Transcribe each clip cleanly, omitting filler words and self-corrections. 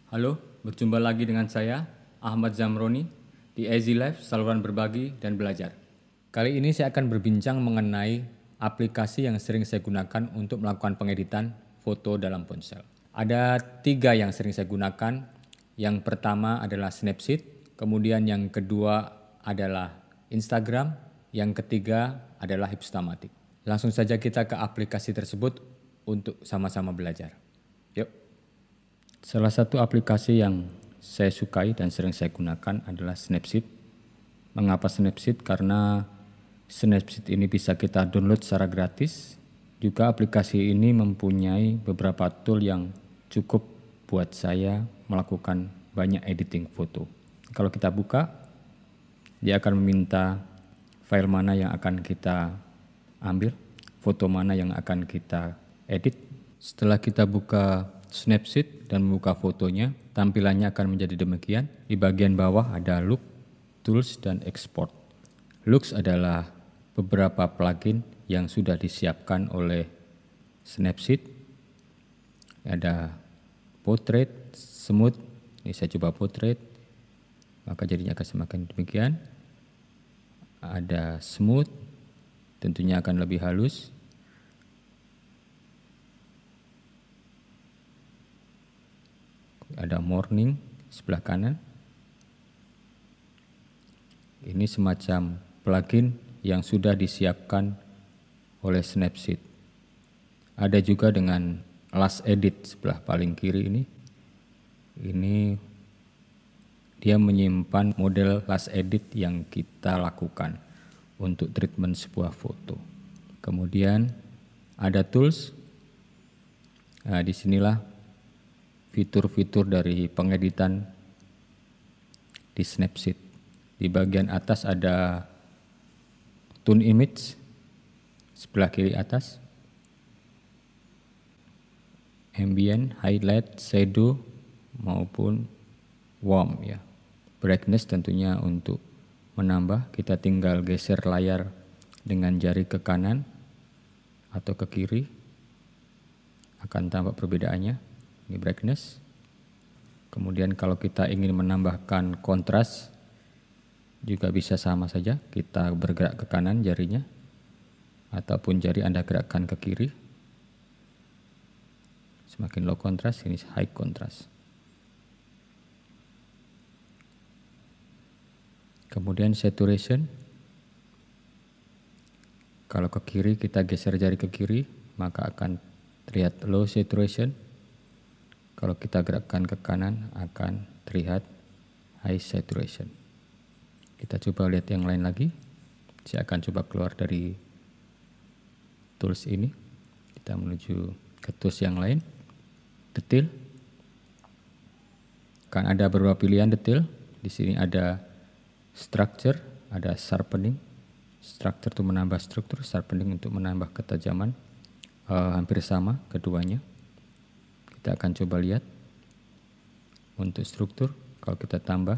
Halo, berjumpa lagi dengan saya, Ahmad Zamroni, di Easy Life, saluran berbagi dan belajar. Kali ini saya akan berbincang mengenai aplikasi yang sering saya gunakan untuk melakukan pengeditan foto dalam ponsel. Ada 3 yang sering saya gunakan. Yang pertama adalah Snapseed, kemudian yang kedua adalah Instagram, yang ketiga adalah Hipstamatic. Langsung saja kita ke aplikasi tersebut untuk sama-sama belajar. Yuk. Salah satu aplikasi yang saya sukai dan sering saya gunakan adalah Snapseed. Mengapa Snapseed? Karena Snapseed ini bisa kita download secara gratis. Juga aplikasi ini mempunyai beberapa tool yang cukup buat saya melakukan banyak editing foto. Kalau kita buka, dia akan meminta file mana yang akan kita ambil, foto mana yang akan kita edit. Setelah kita buka Snapseed dan membuka fotonya, tampilannya akan menjadi demikian. Di bagian bawah ada Look, Tools, dan Export. Looks adalah beberapa plugin yang sudah disiapkan oleh Snapseed. Ada Portrait, Smooth, ini saya coba Portrait, maka jadinya akan semakin demikian. Ada Smooth, tentunya akan lebih halus. Ada Morning sebelah kanan. Ini semacam plugin yang sudah disiapkan oleh Snapseed. Ada juga dengan Last Edit sebelah paling kiri ini. Ini dia menyimpan model last edit yang kita lakukan untuk treatment sebuah foto. Kemudian ada tools. Nah, disinilah fitur-fitur dari pengeditan di Snapseed. Di bagian atas ada Tune Image, sebelah kiri atas, Ambient, Highlight, Shadow, maupun Warm ya. Brightness tentunya untuk menambah, kita tinggal geser layar dengan jari ke kanan atau ke kiri, akan tampak perbedaannya. Ini brightness. Kemudian kalau kita ingin menambahkan kontras juga bisa sama saja, kita bergerak ke kanan jarinya ataupun jari Anda gerakkan ke kiri. Semakin low kontras, ini high kontras. Kemudian saturation. Kalau ke kiri kita geser jari ke kiri, maka akan terlihat low saturation. Kalau kita gerakkan ke kanan akan terlihat high saturation. Kita coba lihat yang lain lagi. Saya akan coba keluar dari tools ini. Kita menuju ke tools yang lain. Detail. Kan ada beberapa pilihan detail. Di sini ada structure, ada sharpening. Structure untuk menambah struktur, sharpening untuk menambah ketajaman. Hampir sama keduanya. Kita akan coba lihat untuk struktur, kalau kita tambah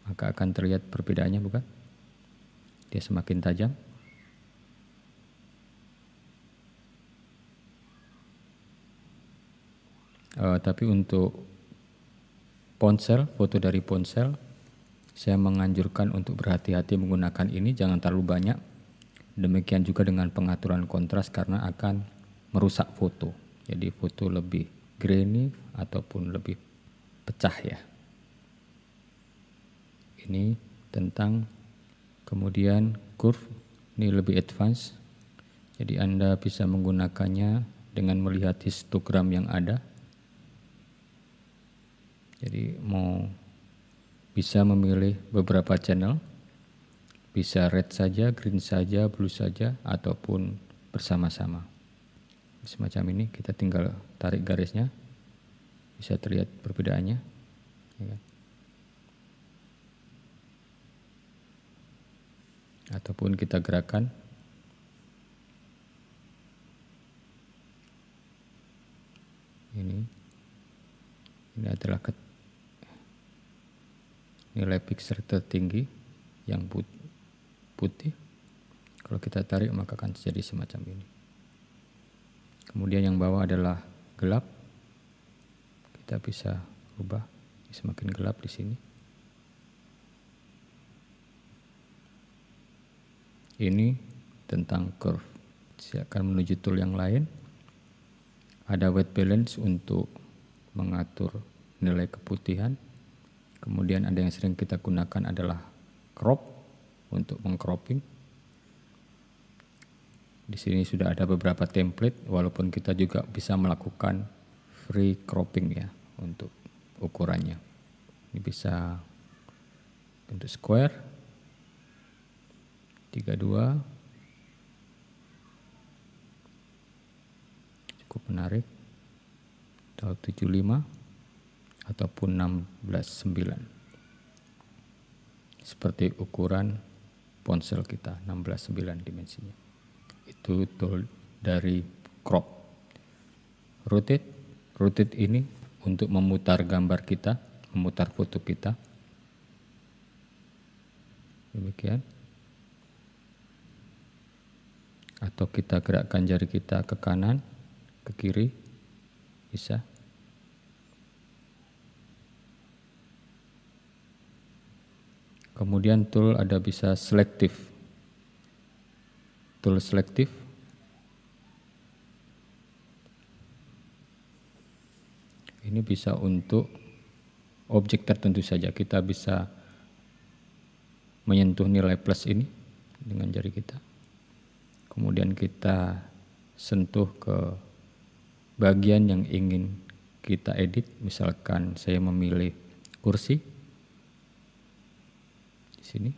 maka akan terlihat perbedaannya, bukan? Dia semakin tajam. Tapi untuk ponsel, foto dari ponsel, saya menganjurkan untuk berhati-hati menggunakan ini, jangan terlalu banyak. Demikian juga dengan pengaturan kontras karena akan merusak foto. Jadi foto lebih grainy ataupun lebih pecah ya. Ini tentang kemudian curve, ini lebih advance. Jadi Anda bisa menggunakannya dengan melihat histogram yang ada. Jadi mau bisa memilih beberapa channel, bisa red saja, green saja, blue saja, ataupun bersama-sama. Semacam ini, kita tinggal tarik garisnya, bisa terlihat perbedaannya. Ya. Ataupun kita gerakan. Ini adalah nilai pixel tertinggi yang putih. Kalau kita tarik maka akan jadi semacam ini. Kemudian yang bawah adalah gelap. Kita bisa ubah semakin gelap di sini. Ini tentang curve. Saya akan menuju tool yang lain. Ada white balance untuk mengatur nilai keputihan. Kemudian ada yang sering kita gunakan adalah crop untuk mengcropping. Di sini sudah ada beberapa template, walaupun kita juga bisa melakukan free cropping ya untuk ukurannya. Ini bisa untuk square 32, cukup menarik, atau 75 ataupun 16:9 seperti ukuran ponsel kita, 16:9 dimensinya. Itu tool dari crop. Rotate ini untuk memutar gambar kita, memutar foto kita. Demikian. Atau kita gerakkan jari kita ke kanan, ke kiri, bisa. Kemudian tool ada bisa selektif. Tool selektif. Ini bisa untuk objek tertentu saja. Kita bisa menyentuh nilai plus ini dengan jari kita. Kemudian kita sentuh ke bagian yang ingin kita edit. Misalkan saya memilih kursi di sini.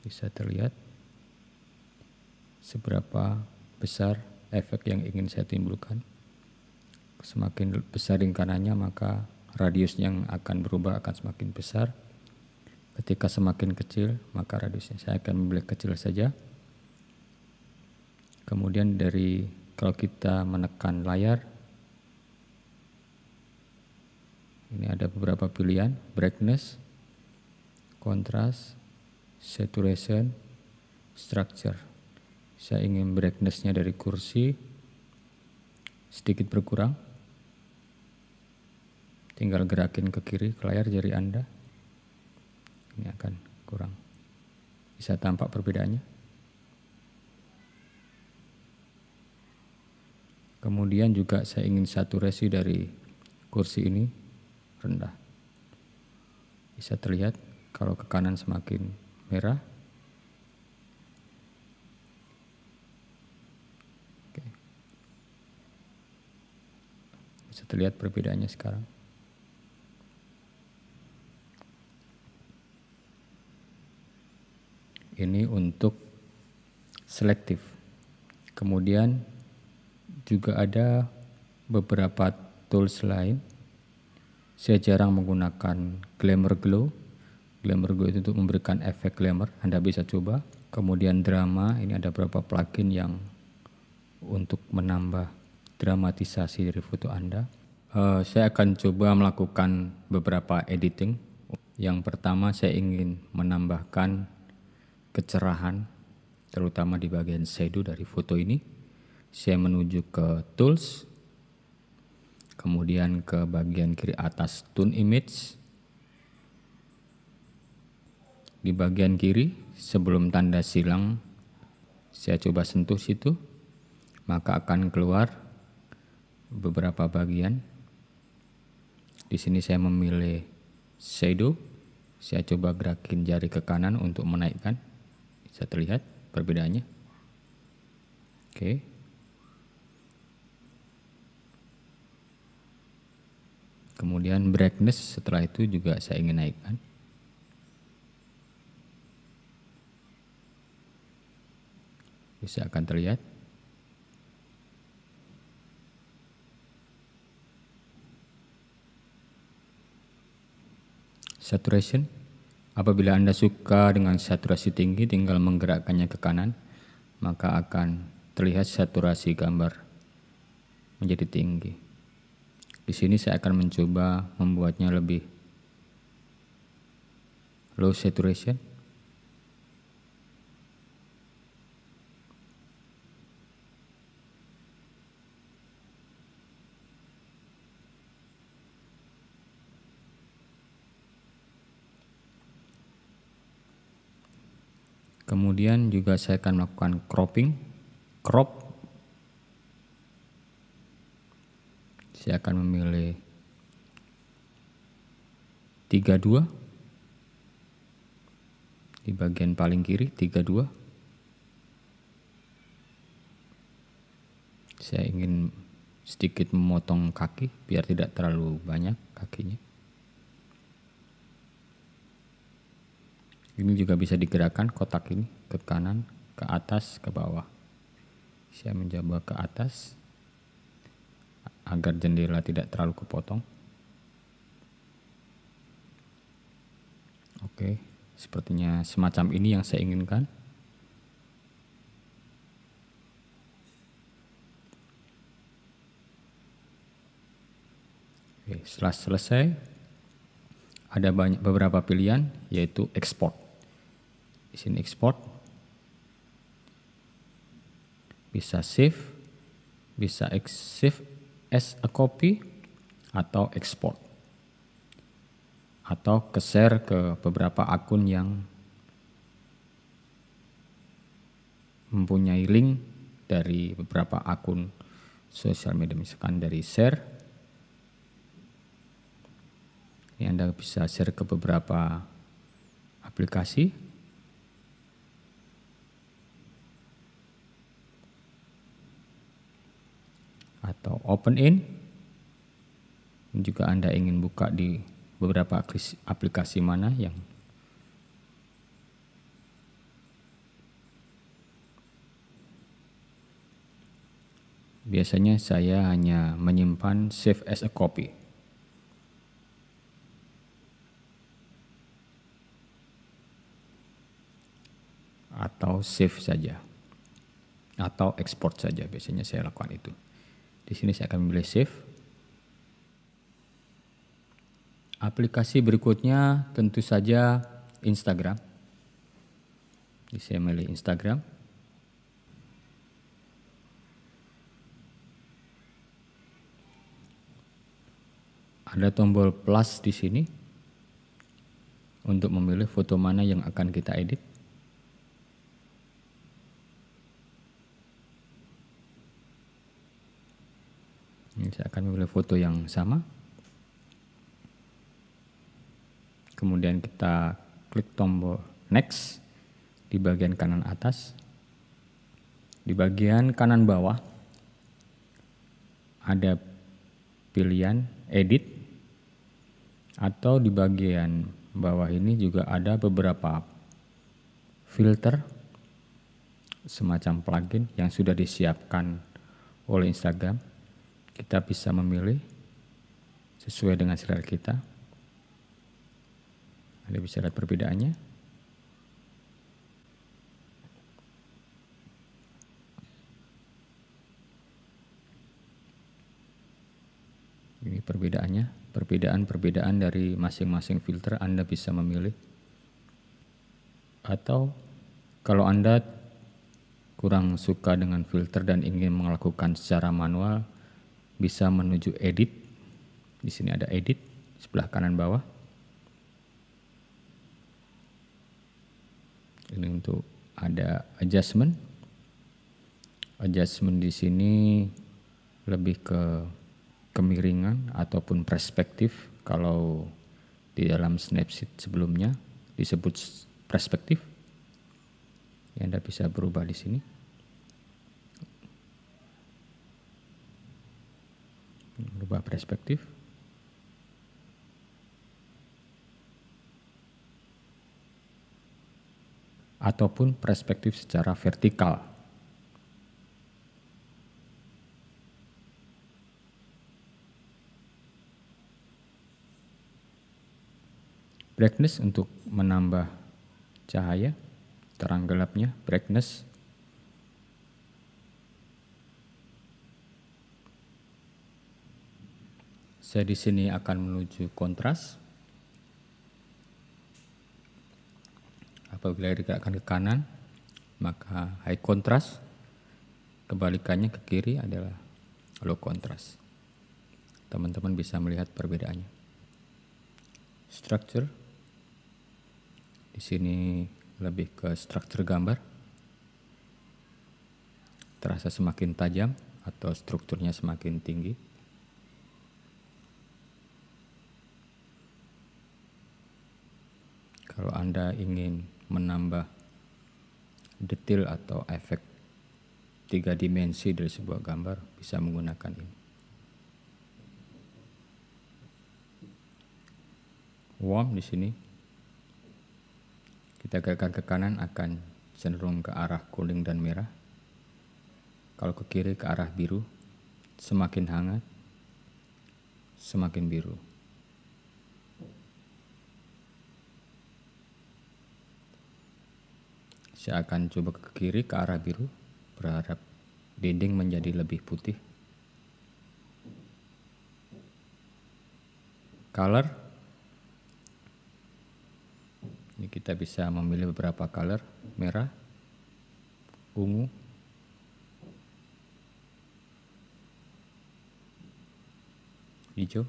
Bisa terlihat seberapa besar efek yang ingin saya timbulkan. Semakin besar lingkarannya, maka radius yang akan berubah akan semakin besar. Ketika semakin kecil, maka radiusnya saya akan memilih kecil saja. Kemudian kalau kita menekan layar, ini ada beberapa pilihan: brightness, contrast, saturation, structure. Saya ingin brightness-nya dari kursi sedikit berkurang. Tinggal gerakin ke kiri ke layar jari Anda. Ini akan kurang. Bisa tampak perbedaannya. Kemudian juga saya ingin saturasi dari kursi ini rendah. Bisa terlihat kalau ke kanan semakin merah. Oke. Bisa terlihat perbedaannya sekarang. Ini untuk selektif. Kemudian juga ada beberapa tools lain. Saya jarang menggunakan Glamour Glow. Glamour Glow itu untuk memberikan efek glamour. Anda bisa coba. Kemudian drama, ini ada beberapa plugin yang untuk menambah dramatisasi dari foto Anda. Saya akan coba melakukan beberapa editing. Yang pertama, saya ingin menambahkan kecerahan, terutama di bagian shadow dari foto ini. Saya menuju ke tools, kemudian ke bagian kiri atas tune image. Di bagian kiri sebelum tanda silang, saya coba sentuh situ, maka akan keluar beberapa bagian. Di sini saya memilih shadow. Saya coba gerakin jari ke kanan untuk menaikkan. Bisa terlihat perbedaannya. Oke. Kemudian brightness setelah itu juga saya ingin naikkan. Bisa akan terlihat. Saturation. Apabila Anda suka dengan saturasi tinggi, tinggal menggerakkannya ke kanan, maka akan terlihat saturasi gambar menjadi tinggi. Di sini saya akan mencoba membuatnya lebih low saturation. Kemudian juga saya akan melakukan crop. Saya akan memilih 32 di bagian paling kiri, 32. Saya ingin sedikit memotong kaki biar tidak terlalu banyak kakinya. Ini juga bisa digerakkan kotak ini ke kanan, ke atas, ke bawah. Saya mencoba ke atas agar jendela tidak terlalu kepotong. Oke, sepertinya semacam ini yang saya inginkan. Oke, setelah selesai ada beberapa pilihan, yaitu export. Di sini export, bisa save as a copy atau export, atau share ke beberapa akun yang mempunyai link dari beberapa akun sosial media, misalkan dari share. Ini Anda bisa share ke beberapa aplikasi. Atau open in. Juga Anda ingin buka di beberapa aplikasi mana yang biasanya saya hanya menyimpan save as a copy. Atau save saja. Atau export saja, biasanya saya lakukan itu. Di sini saya akan memilih save. Aplikasi berikutnya tentu saja Instagram. Jadi saya memilih Instagram. Ada tombol plus di sini untuk memilih foto mana yang akan kita edit. Ini saya akan memilih foto yang sama. Kemudian kita klik tombol next di bagian kanan atas. Di bagian kanan bawah ada pilihan edit, atau di bagian bawah ini juga ada beberapa filter semacam plugin yang sudah disiapkan oleh Instagram. Kita bisa memilih sesuai dengan selera kita. Anda bisa lihat perbedaannya. Ini perbedaannya, perbedaan dari masing-masing filter Anda bisa memilih. Atau kalau Anda kurang suka dengan filter dan ingin melakukan secara manual, bisa menuju edit. Di sini ada edit sebelah kanan bawah. Ini untuk ada adjustment. Adjustment di sini lebih ke kemiringan ataupun perspektif. Kalau di dalam Snapseed sebelumnya disebut perspektif, ya Anda bisa berubah di sini. Berubah perspektif. Ataupun perspektif secara vertikal. Brightness untuk menambah cahaya, terang gelapnya, brightness. Saya di sini akan menuju kontras. Apabila digerakkan ke kanan, maka high contrast. Kebalikannya ke kiri adalah low contrast. Teman-teman bisa melihat perbedaannya. Structure. Di sini lebih ke struktur gambar. Terasa semakin tajam atau strukturnya semakin tinggi. Kalau Anda ingin menambah detail atau efek 3 dimensi dari sebuah gambar, bisa menggunakan ini. Warm di sini, kita gerakkan ke kanan akan cenderung ke arah kuning dan merah. Kalau ke kiri ke arah biru, semakin hangat, semakin biru. Saya akan coba ke kiri ke arah biru, berharap dinding menjadi lebih putih. Color, ini kita bisa memilih beberapa color, merah, ungu, hijau.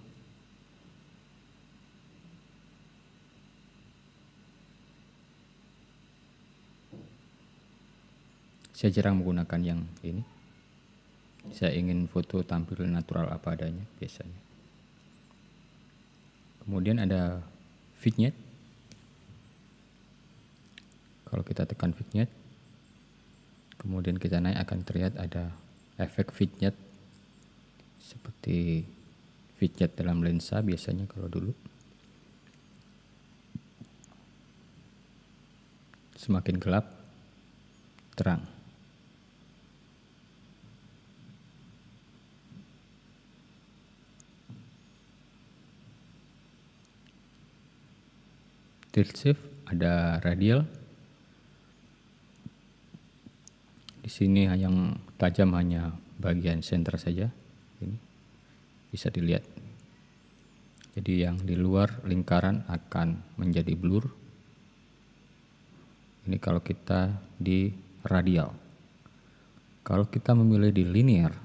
Saya jarang menggunakan yang ini. Saya ingin foto tampil natural apa adanya biasanya. Kemudian ada vignette. Kalau kita tekan vignette, kemudian kita naik akan terlihat ada efek vignette seperti vignette dalam lensa biasanya kalau dulu. Semakin gelap, terang. Tilt shift, ada radial. Di sini yang tajam hanya bagian center saja. Ini bisa dilihat. Jadi yang di luar lingkaran akan menjadi blur. Ini kalau kita di radial. Kalau kita memilih di linear,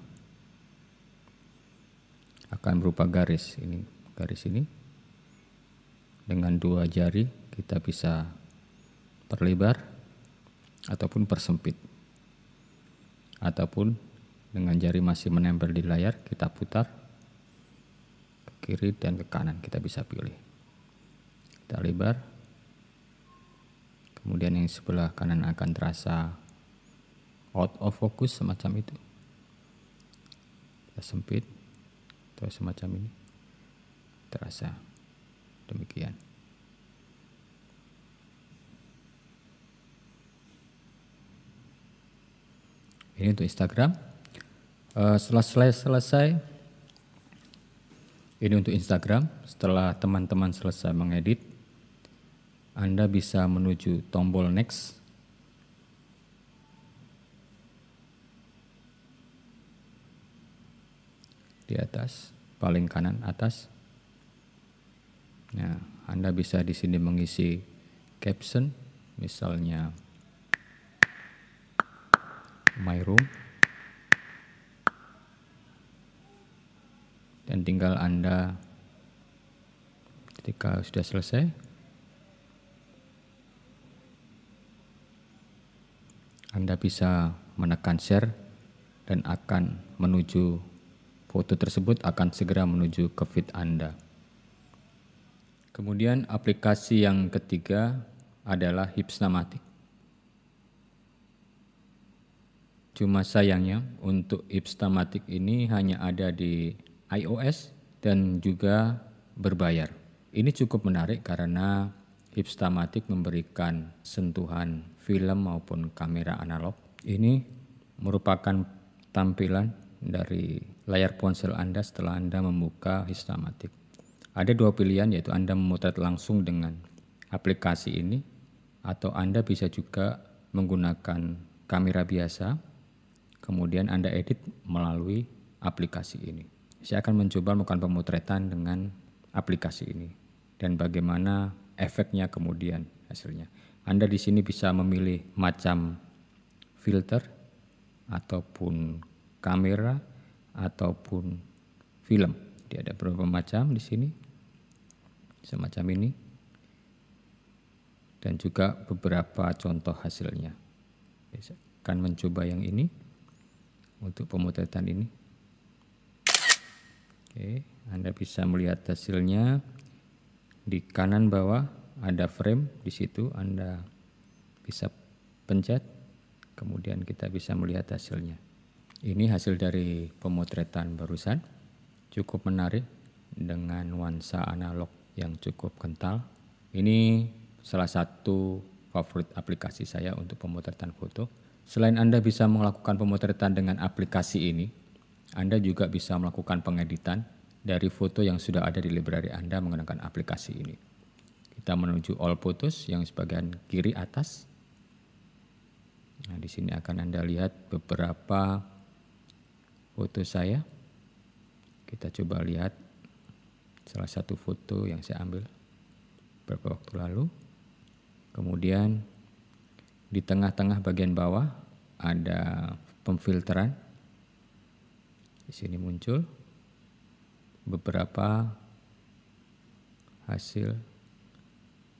akan berupa garis. Ini garis ini. Dengan 2 jari kita bisa perlebar ataupun persempit. Ataupun dengan jari masih menempel di layar, kita putar ke kiri dan ke kanan, kita bisa pilih. Kita lebar, kemudian yang sebelah kanan akan terasa out of focus semacam itu. Kita sempit atau semacam ini, terasa demikian. Ini untuk Instagram. Setelah selesai, ini untuk Instagram. Setelah teman-teman selesai mengedit, Anda bisa menuju tombol next. Di atas, paling kanan atas. Nah, Anda bisa di sini mengisi caption, misalnya my room, dan tinggal Anda ketika sudah selesai, Anda bisa menekan share dan akan menuju foto tersebut akan segera menuju ke feed Anda. Kemudian aplikasi yang ketiga adalah Hipstamatic. Cuma sayangnya untuk Hipstamatic ini hanya ada di iOS dan juga berbayar. Ini cukup menarik karena Hipstamatic memberikan sentuhan film maupun kamera analog. Ini merupakan tampilan dari layar ponsel Anda setelah Anda membuka Hipstamatic. Ada 2 pilihan, yaitu Anda memotret langsung dengan aplikasi ini atau Anda bisa juga menggunakan kamera biasa. Kemudian Anda edit melalui aplikasi ini. Saya akan mencoba melakukan pemotretan dengan aplikasi ini dan bagaimana efeknya kemudian hasilnya. Anda di sini bisa memilih macam filter ataupun kamera ataupun film. Dia ada beberapa macam di sini. Semacam ini. dan juga beberapa contoh hasilnya. Saya akan mencoba yang ini untuk pemotretan ini. Oke, Anda bisa melihat hasilnya di kanan bawah ada frame di situ, Anda bisa pencet, kemudian kita bisa melihat hasilnya. Ini hasil dari pemotretan barusan, cukup menarik dengan nuansa analog yang cukup kental. Ini salah satu favorit aplikasi saya untuk pemotretan foto. Selain Anda bisa melakukan pemotretan dengan aplikasi ini, Anda juga bisa melakukan pengeditan dari foto yang sudah ada di library Anda menggunakan aplikasi ini. Kita menuju All Photos yang sebagian kiri atas. Nah, di sini akan Anda lihat beberapa foto saya. Kita coba lihat salah satu foto yang saya ambil beberapa waktu lalu. Kemudian di tengah-tengah bagian bawah ada pemfilteran. Di sini muncul beberapa hasil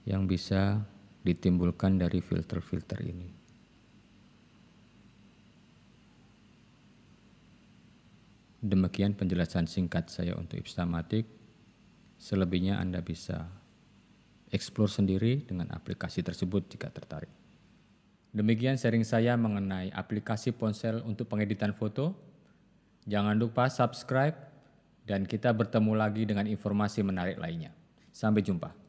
yang bisa ditimbulkan dari filter-filter ini. Demikian penjelasan singkat saya untuk Ipstamatic. Selebihnya Anda bisa explore sendiri dengan aplikasi tersebut jika tertarik. Demikian sharing saya mengenai aplikasi ponsel untuk pengeditan foto. Jangan lupa subscribe dan kita bertemu lagi dengan informasi menarik lainnya. Sampai jumpa.